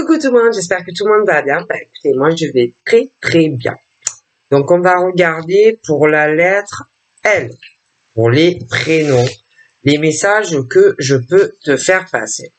Coucou tout le monde, j'espère que tout le monde va bien. Bah, écoutez, moi je vais très très bien. Donc on va regarder pour la lettre L, pour les prénoms, les messages que je peux te faire passer.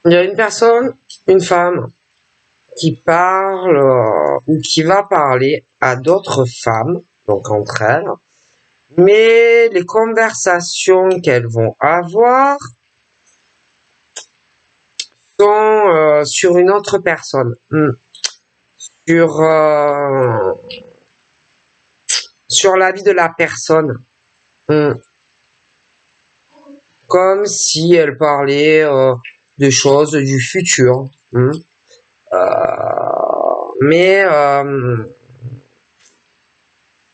Il y a une personne, une femme, qui parle ou qui va parler à d'autres femmes, donc entre elles, mais les conversations qu'elles vont avoir sont sur une autre personne, sur sur la vie de la personne. Comme si elle parlait de choses du futur. Mais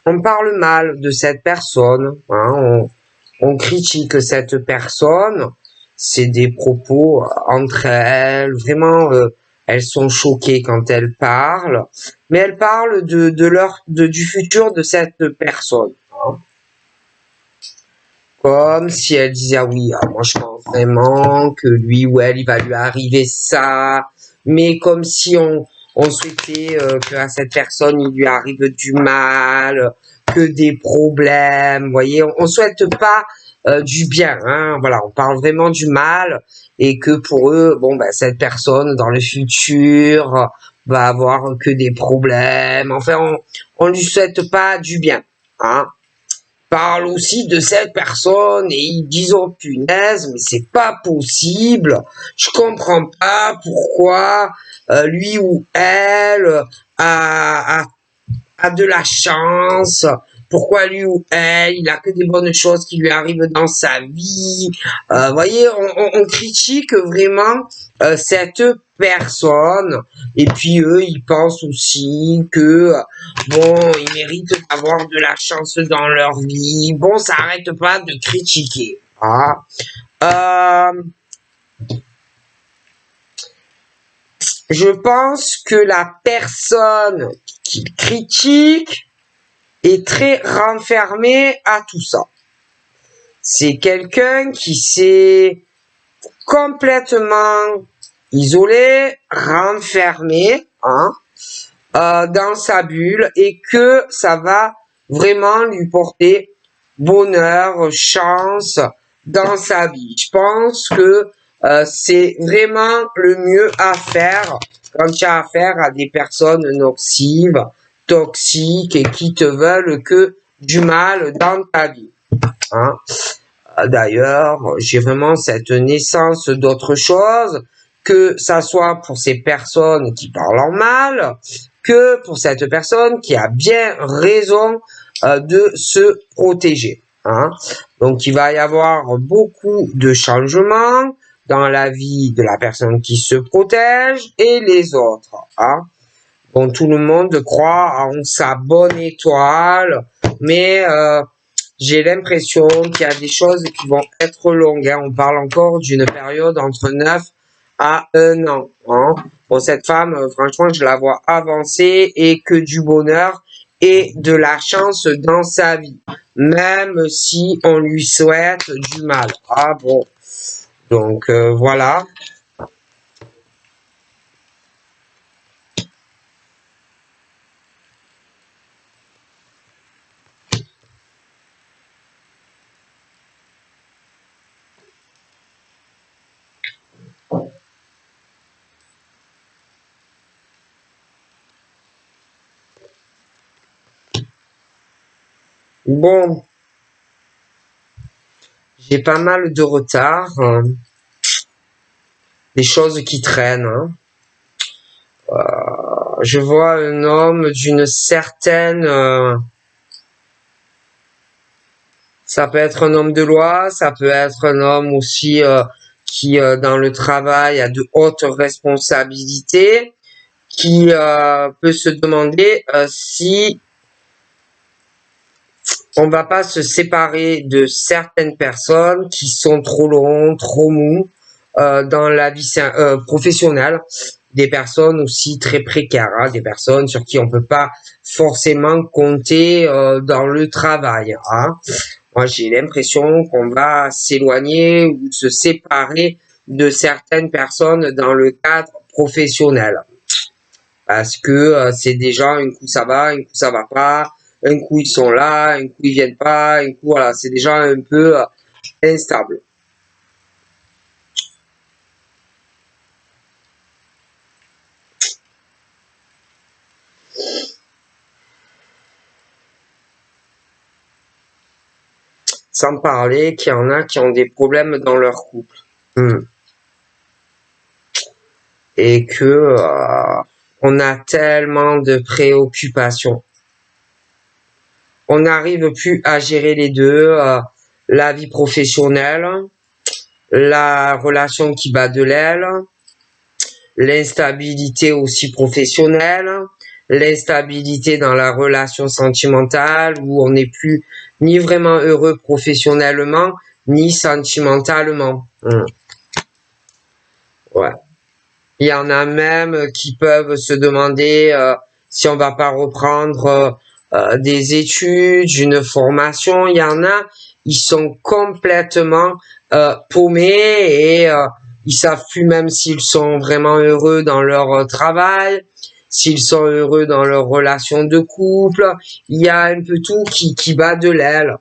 on parle mal de cette personne. On critique cette personne. C'est des propos entre elles. Vraiment, elles sont choquées quand elles parlent. Mais elles parlent du futur de cette personne. Comme si elle disait, ah oui, moi je pense vraiment que lui ou elle, il va lui arriver ça. Mais comme si on souhaitait qu'à cette personne, il lui arrive du mal, que des problèmes. Vous voyez, on souhaite pas du bien. Voilà, on parle vraiment du mal. Et que pour eux, bon, ben, cette personne, dans le futur, va avoir que des problèmes. Enfin, on lui souhaite pas du bien. Parle aussi de cette personne et ils disent oh punaise mais c'est pas possible, je comprends pas pourquoi lui ou elle a de la chance, pourquoi lui ou elle il a que des bonnes choses qui lui arrivent dans sa vie. Voyez, on critique vraiment cette personne et puis eux ils pensent aussi que bon ils méritent d'avoir de la chance dans leur vie. Bon, ça arrête pas de critiquer. Je pense que la personne qui critique est très renfermé à tout ça. C'est quelqu'un qui s'est complètement isolé, renfermé dans sa bulle et que ça va vraiment lui porter bonheur, chance dans sa vie. Je pense que c'est vraiment le mieux à faire quand tu as affaire à des personnes nocives, toxiques et qui te veulent que du mal dans ta vie. D'ailleurs, j'ai vraiment cette naissance d'autre chose, que ça soit pour ces personnes qui parlent en mal, que pour cette personne qui a bien raison de se protéger. Donc, il va y avoir beaucoup de changements dans la vie de la personne qui se protège et les autres. Bon, tout le monde croit en sa bonne étoile, mais j'ai l'impression qu'il y a des choses qui vont être longues. On parle encore d'une période entre 9 à 1 an. Pour cette femme, franchement, je la vois avancer et que du bonheur et de la chance dans sa vie. Même si on lui souhaite du mal. Bon. Donc, voilà. Bon, j'ai pas mal de retard, des choses qui traînent. Je vois un homme d'une certaine... ça peut être un homme de loi, ça peut être un homme aussi qui, dans le travail, a de hautes responsabilités, qui peut se demander si on va pas se séparer de certaines personnes qui sont trop longs, trop mous dans la vie professionnelle, des personnes aussi très précaires, hein, des personnes sur qui on peut pas forcément compter dans le travail. Hein. Moi, j'ai l'impression qu'on va s'éloigner ou se séparer de certaines personnes dans le cadre professionnel. Parce que c'est des gens, un coup ça va, un coup ça va pas, un coup ils sont là, un coup ils viennent pas, un coup voilà, c'est des gens un peu instables. Sans parler qu'il y en a qui ont des problèmes dans leur couple. Hmm. Et que on a tellement de préoccupations. On n'arrive plus à gérer les deux, la vie professionnelle, la relation qui bat de l'aile, l'instabilité aussi professionnelle, l'instabilité dans la relation sentimentale où on n'est plus ni vraiment heureux professionnellement, ni sentimentalement. Ouais. Il y en a même qui peuvent se demander si on va pas reprendre des études, une formation. Il y en a, ils sont complètement paumés et ils savent plus même s'ils sont vraiment heureux dans leur travail, s'ils sont heureux dans leur relation de couple. Il y a un peu tout qui bat de l'aile.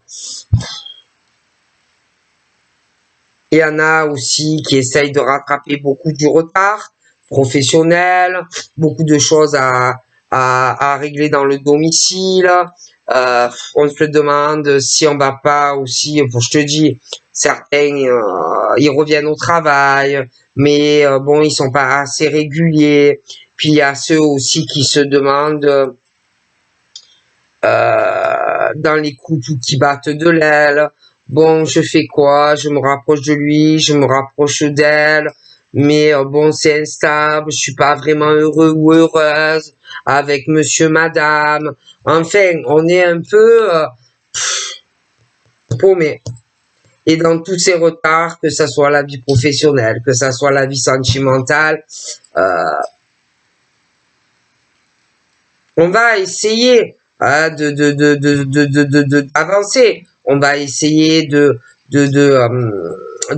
Il y en a aussi qui essayent de rattraper beaucoup du retard professionnel, beaucoup de choses à régler dans le domicile. On se demande si on va pas aussi, pour je te dis, certains ils reviennent au travail, mais bon ils sont pas assez réguliers. Puis il y a ceux aussi qui se demandent dans les couples qui battent de l'aile. Bon, je fais quoi? Je me rapproche de lui, je me rapproche d'elle, mais bon, c'est instable, je suis pas vraiment heureux ou heureuse avec monsieur, madame. Enfin, on est un peu paumé. Et dans tous ces retards, que ça soit la vie professionnelle, que ça soit la vie sentimentale, on va essayer d'avancer. On va essayer de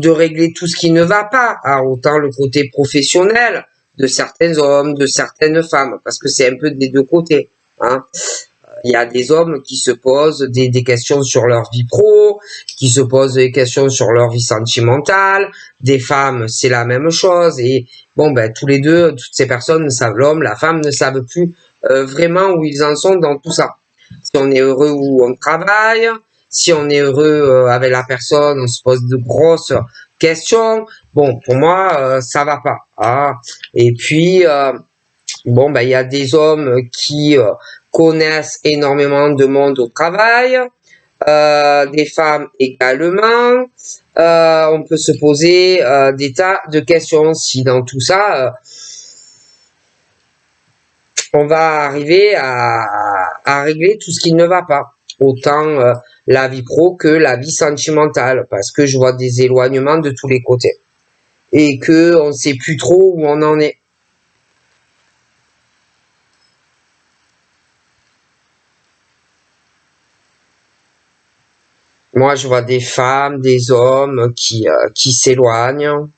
régler tout ce qui ne va pas, hein, autant le côté professionnel de certains hommes, de certaines femmes, parce que c'est un peu des deux côtés. Hein. Il y a des hommes qui se posent des questions sur leur vie pro, qui se posent des questions sur leur vie sentimentale. Des femmes, c'est la même chose. Et bon, ben tous les deux, toutes ces personnes ne savent, l'homme, la femme ne savent plus vraiment où ils en sont dans tout ça. Si on est heureux où on travaille, si on est heureux avec la personne, on se pose de grosses questions. Bon, pour moi, ça va pas. Hein. Et puis, bon, ben il y a des hommes qui connaissent énormément de monde au travail, des femmes également. On peut se poser des tas de questions si dans tout ça on va arriver à régler tout ce qui ne va pas. Autant la vie pro que la vie sentimentale, parce que je vois des éloignements de tous les côtés. Et que on sait plus trop où on en est. Moi, je vois des femmes, des hommes qui s'éloignent.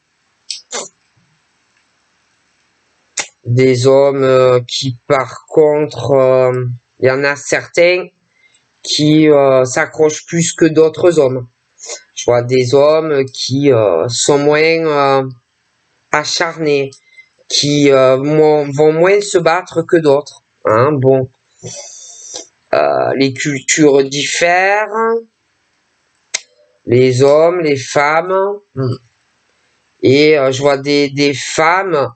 Des hommes qui, par contre, il y en a certains qui s'accrochent plus que d'autres hommes. Je vois des hommes qui sont moins acharnés, qui vont moins se battre que d'autres. Hein, bon, les cultures diffèrent, les hommes, les femmes, et je vois des femmes,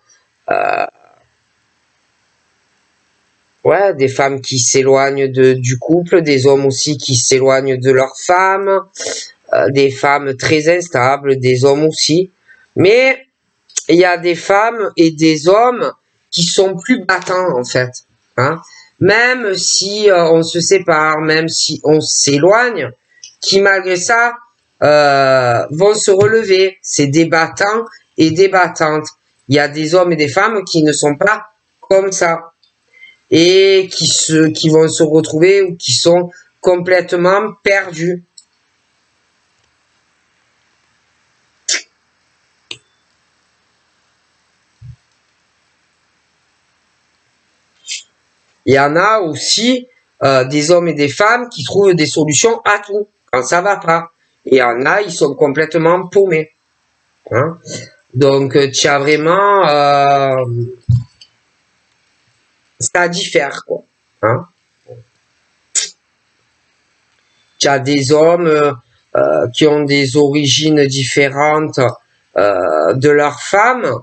ouais, des femmes qui s'éloignent du couple, des hommes aussi qui s'éloignent de leurs femmes, des femmes très instables, des hommes aussi. Mais il y a des femmes et des hommes qui sont plus battants en fait. Hein. Même si on se sépare, même si on s'éloigne, qui malgré ça vont se relever. C'est des battants et des battantes. Il y a des hommes et des femmes qui ne sont pas comme ça et qui vont se retrouver ou qui sont complètement perdus. Il y en a aussi des hommes et des femmes qui trouvent des solutions à tout quand ça va pas. Et il y en a, ils sont complètement paumés. Hein. Donc, tu as vraiment... ça diffère, quoi. Hein. Tu as des hommes qui ont des origines différentes de leurs femmes,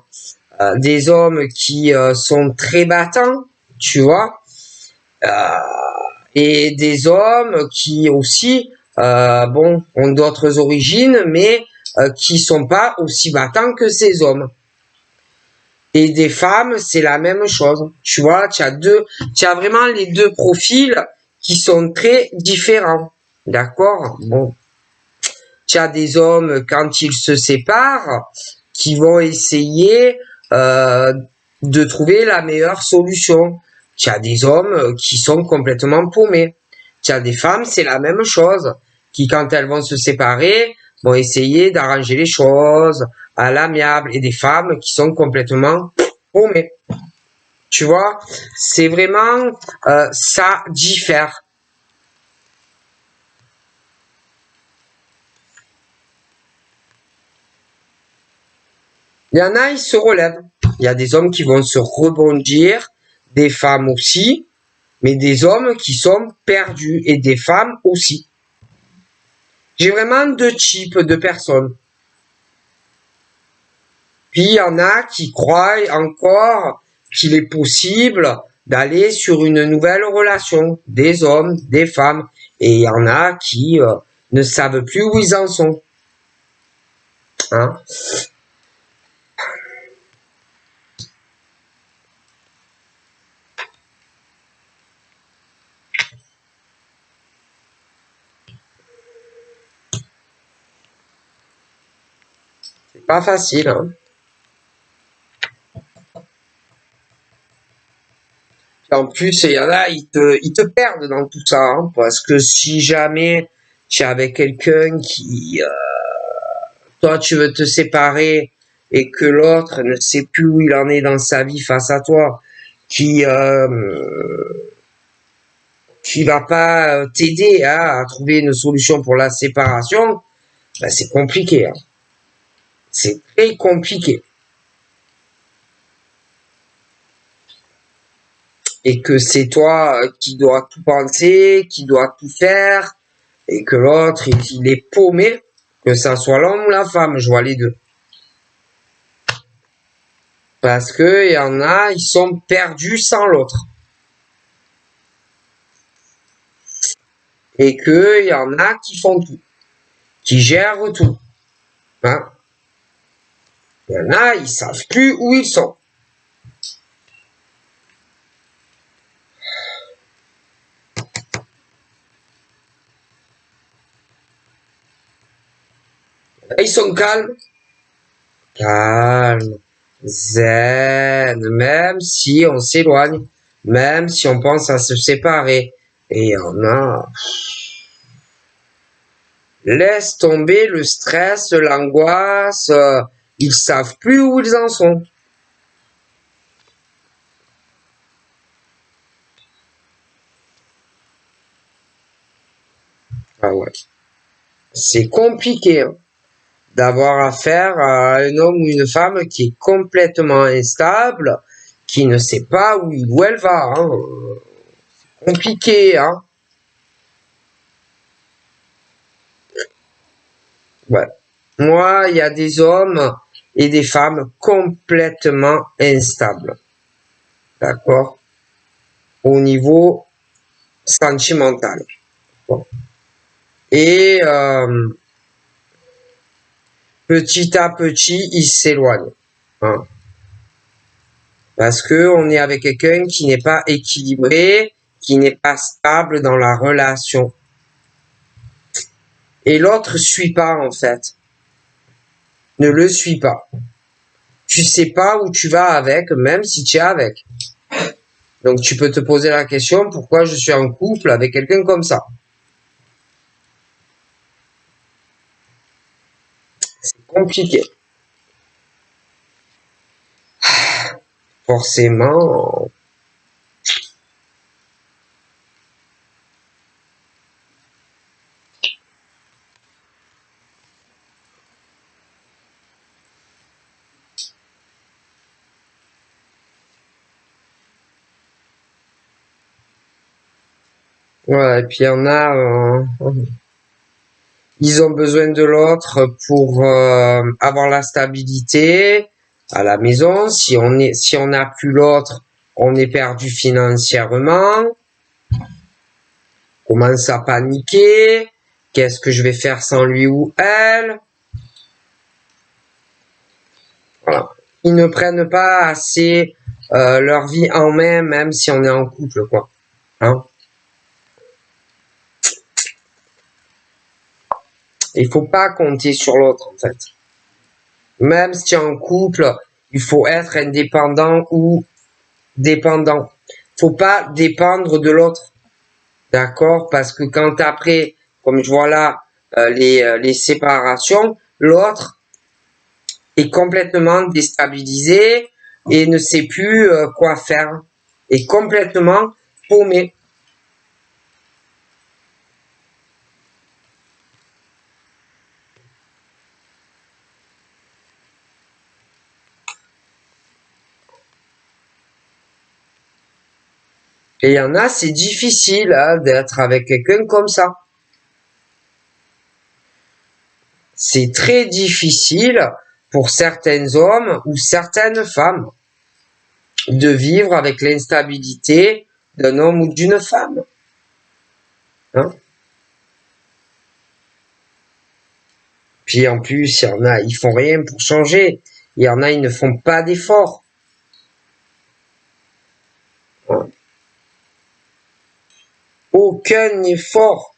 des hommes qui sont très battants, tu vois, et des hommes qui aussi, bon, ont d'autres origines, mais qui sont pas aussi battants que ces hommes. Et des femmes, c'est la même chose. Tu vois, tu as vraiment les deux profils qui sont très différents. D'accord? Bon. Tu as des hommes, quand ils se séparent, qui vont essayer de trouver la meilleure solution. Tu as des hommes qui sont complètement paumés. Tu as des femmes, c'est la même chose, qui quand elles vont se séparer, vont essayer d'arranger les choses à l'amiable. Et des femmes qui sont complètement paumées. Tu vois, c'est vraiment, ça diffère. Il y en a, ils se relèvent. Il y a des hommes qui vont se rebondir, des femmes aussi, mais des hommes qui sont perdus et des femmes aussi. J'ai vraiment deux types de personnes. Puis il y en a qui croient encore qu'il est possible d'aller sur une nouvelle relation, des hommes, des femmes, et il y en a qui ne savent plus où ils en sont. Hein? C'est pas facile. Hein? En plus, il y en a, ils te perdent dans tout ça, hein, parce que si jamais tu es avec quelqu'un qui, toi, tu veux te séparer et que l'autre ne sait plus où il en est dans sa vie face à toi, qui va pas t'aider à trouver une solution pour la séparation, ben c'est compliqué. Hein. C'est très compliqué. Et que c'est toi qui dois tout penser, qui dois tout faire, et que l'autre, il est paumé, que ça soit l'homme ou la femme, je vois les deux. Parce que il y en a, ils sont perdus sans l'autre. Et que il y en a qui font tout, qui gèrent tout. Hein? Il y en a, ils savent plus où ils sont. Ils sont calmes. Calmes. Zen. Même si on s'éloigne. Même si on pense à se séparer. Et il y en a... Laisse tomber le stress, l'angoisse. Ils savent plus où ils en sont. Ah ouais. C'est compliqué hein, d'avoir affaire à un homme ou une femme qui est complètement instable, qui ne sait pas où il ou elle va. Hein. Compliqué, hein. Moi, il y a des hommes et des femmes complètement instables. D'accord? Au niveau sentimental. Bon. Et petit à petit, ils s'éloignent. Hein. Parce que on est avec quelqu'un qui n'est pas équilibré, qui n'est pas stable dans la relation. Et l'autre suit pas, en fait. Ne le suit pas. Tu sais pas où tu vas avec, même si tu es avec. Donc tu peux te poser la question, pourquoi je suis en couple avec quelqu'un comme ça? C'est compliqué. Forcément. Ouais, et puis il y en a, ils ont besoin de l'autre pour avoir la stabilité à la maison. Si on n'a plus l'autre, on est perdu financièrement. Commence à paniquer. Qu'est-ce que je vais faire sans lui ou elle? Voilà. Ils ne prennent pas assez leur vie en main, même si on est en couple, quoi. Hein? Il faut pas compter sur l'autre, en fait. Même si tu es en couple, il faut être indépendant ou dépendant. Faut pas dépendre de l'autre. D'accord? Parce que quand après, comme je vois là, les séparations, l'autre est complètement déstabilisé et ne sait plus quoi faire. Est complètement paumé. Et il y en a, c'est difficile hein, d'être avec quelqu'un comme ça. C'est très difficile pour certains hommes ou certaines femmes de vivre avec l'instabilité d'un homme ou d'une femme. Hein? Puis en plus, il y en a, ils font rien pour changer. Il y en a, ils ne font pas d'efforts. Hein? Aucun effort.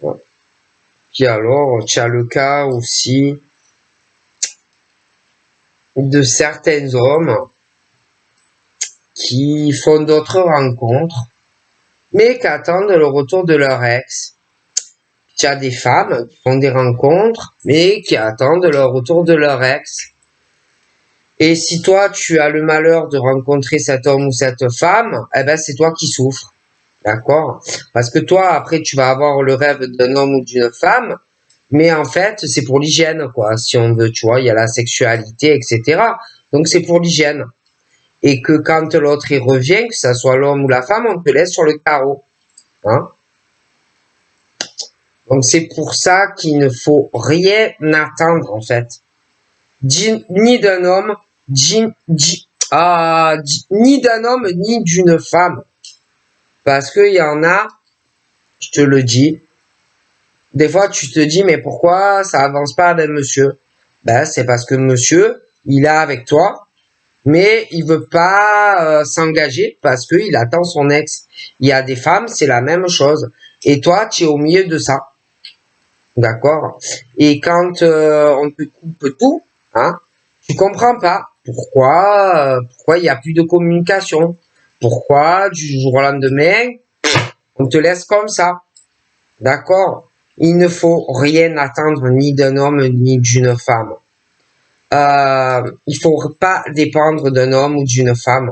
Hein? Puis alors, tu as le cas aussi de certains hommes qui font d'autres rencontres, mais qui attendent le retour de leur ex. Tu as des femmes qui font des rencontres, mais qui attendent le retour de leur ex. Et si toi, tu as le malheur de rencontrer cet homme ou cette femme, eh ben, c'est toi qui souffres. D'accord? Parce que toi, après, tu vas avoir le rêve d'un homme ou d'une femme, mais en fait, c'est pour l'hygiène, quoi. Si on veut, tu vois, il y a la sexualité, etc. Donc, c'est pour l'hygiène. Et que quand l'autre, il revient, que ça soit l'homme ou la femme, on te laisse sur le carreau. Hein? Donc, c'est pour ça qu'il ne faut rien attendre, en fait. Ni d'un homme, ni d'un homme, ni d'une femme. Parce qu'il y en a, je te le dis, des fois tu te dis, mais pourquoi ça avance pas avec monsieur? Ben, c'est parce que monsieur, il est avec toi, mais il veut pas s'engager parce qu'il attend son ex. Il y a des femmes, c'est la même chose. Et toi, tu es au milieu de ça. D'accord? Et quand on te coupe tout, hein, tu comprends pas pourquoi il y a plus de communication. Pourquoi du jour au lendemain, on te laisse comme ça. D'accord? Il ne faut rien attendre ni d'un homme ni d'une femme. Il faut pas dépendre d'un homme ou d'une femme.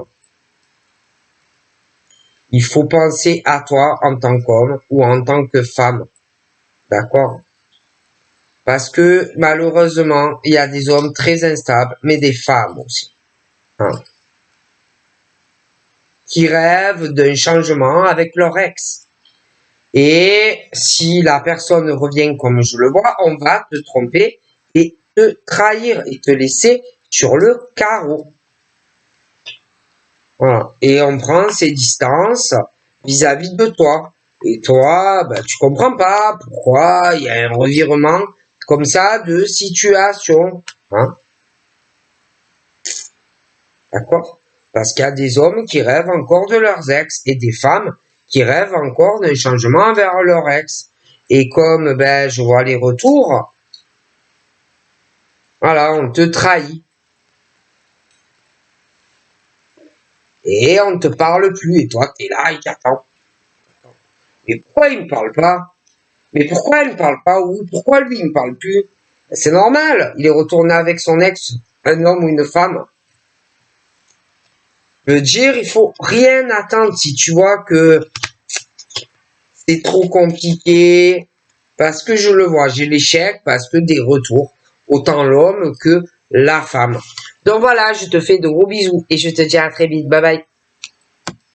Il faut penser à toi en tant qu'homme ou en tant que femme. D'accord? Parce que malheureusement, il y a des hommes très instables, mais des femmes aussi. Hein, qui rêvent d'un changement avec leur ex. Et si la personne revient comme je le vois, on va te tromper et te trahir et te laisser sur le carreau. Voilà. Et on prend ses distances vis-à-vis de toi. Et toi, ben, tu comprends pas pourquoi il y a un revirement comme ça de situation. Hein? D'accord? Parce qu'il y a des hommes qui rêvent encore de leurs ex et des femmes qui rêvent encore d'un changement vers leur ex. Et comme ben je vois les retours, voilà, on te trahit. Et on ne te parle plus. Et toi, t'es là et t'attends. Mais pourquoi il me parle pas? Mais pourquoi elle ne parle pas? Ou pourquoi lui il me parle plus? C'est normal. Il est retourné avec son ex, un homme ou une femme. Je veux dire, il faut rien attendre si tu vois que c'est trop compliqué. Parce que je le vois, j'ai l'échec, parce que des retours. Autant l'homme que la femme. Donc voilà, je te fais de gros bisous et je te dis à très vite. Bye bye.